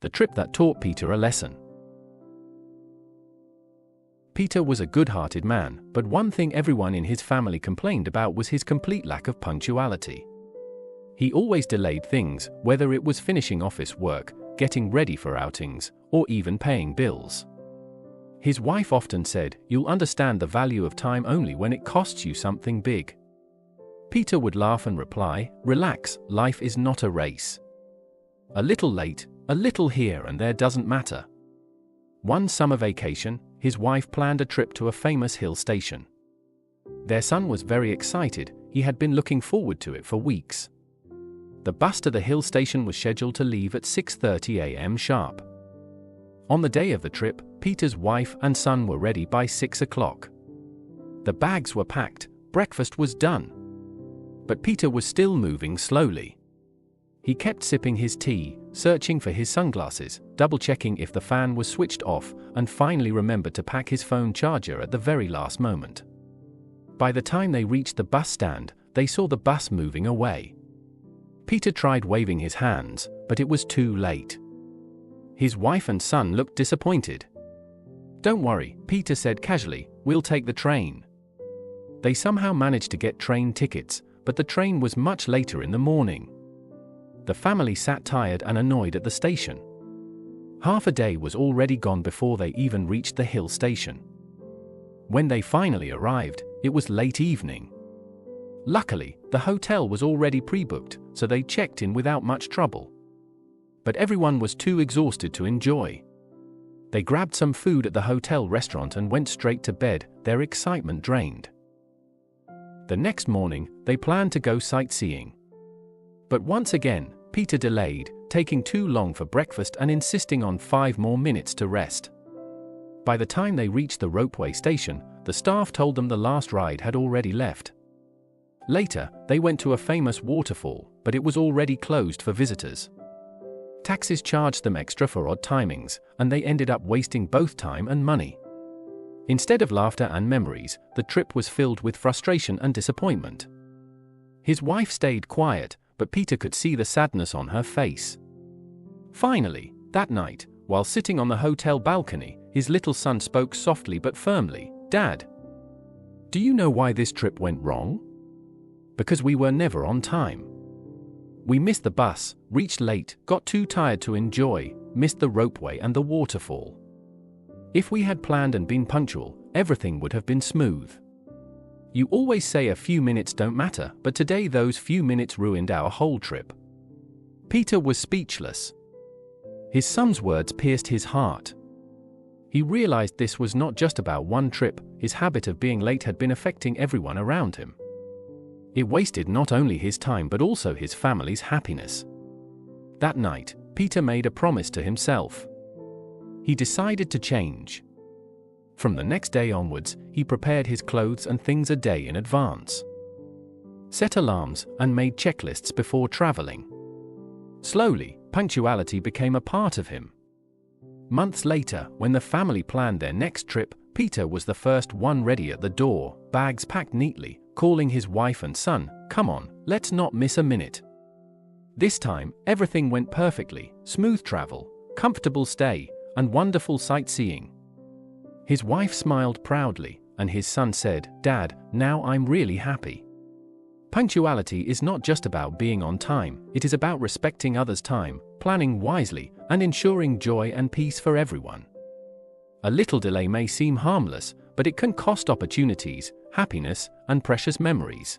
The trip that taught Peter a lesson. Peter was a good-hearted man, but one thing everyone in his family complained about was his complete lack of punctuality. He always delayed things, whether it was finishing office work, getting ready for outings, or even paying bills. His wife often said, "You'll understand the value of time only when it costs you something big." Peter would laugh and reply, "Relax, life is not a race. A little late, a little here and there doesn't matter." One summer vacation, his wife planned a trip to a famous hill station. Their son was very excited. He had been looking forward to it for weeks. The bus to the hill station was scheduled to leave at 6:30 a.m. sharp. On the day of the trip, Peter's wife and son were ready by 6 o'clock. The bags were packed, breakfast was done. But Peter was still moving slowly. He kept sipping his tea, searching for his sunglasses, double-checking if the fan was switched off, and finally remembered to pack his phone charger at the very last moment. By the time they reached the bus stand, they saw the bus moving away. Peter tried waving his hands, but it was too late. His wife and son looked disappointed. "Don't worry," Peter said casually, "we'll take the train." They somehow managed to get train tickets, but the train was much later in the morning. The family sat tired and annoyed at the station. Half a day was already gone before they even reached the hill station. When they finally arrived, it was late evening. Luckily, the hotel was already pre-booked, so they checked in without much trouble. But everyone was too exhausted to enjoy. They grabbed some food at the hotel restaurant and went straight to bed, their excitement drained. The next morning, they planned to go sightseeing. But once again, Peter delayed, taking too long for breakfast and insisting on 5 more minutes to rest. By the time they reached the ropeway station, the staff told them the last ride had already left. Later, they went to a famous waterfall, but it was already closed for visitors. Taxis charged them extra for odd timings, and they ended up wasting both time and money. Instead of laughter and memories, the trip was filled with frustration and disappointment. His wife stayed quiet, but Peter could see the sadness on her face. Finally, that night, while sitting on the hotel balcony, his little son spoke softly but firmly, "Dad, do you know why this trip went wrong? Because we were never on time. We missed the bus, reached late, got too tired to enjoy, missed the ropeway and the waterfall. If we had planned and been punctual, everything would have been smooth. You always say a few minutes don't matter, but today those few minutes ruined our whole trip." Peter was speechless. His son's words pierced his heart. He realized this was not just about one trip. His habit of being late had been affecting everyone around him. It wasted not only his time but also his family's happiness. That night, Peter made a promise to himself. He decided to change. From the next day onwards, he prepared his clothes and things a day in advance, set alarms, and made checklists before traveling. Slowly, punctuality became a part of him. Months later, when the family planned their next trip, Peter was the first one ready at the door, bags packed neatly, calling his wife and son, "Come on, let's not miss a minute." This time, everything went perfectly: smooth travel, comfortable stay, and wonderful sightseeing. His wife smiled proudly, and his son said, "Dad, now I'm really happy." Punctuality is not just about being on time, it is about respecting others' time, planning wisely, and ensuring joy and peace for everyone. A little delay may seem harmless, but it can cost opportunities, happiness, and precious memories.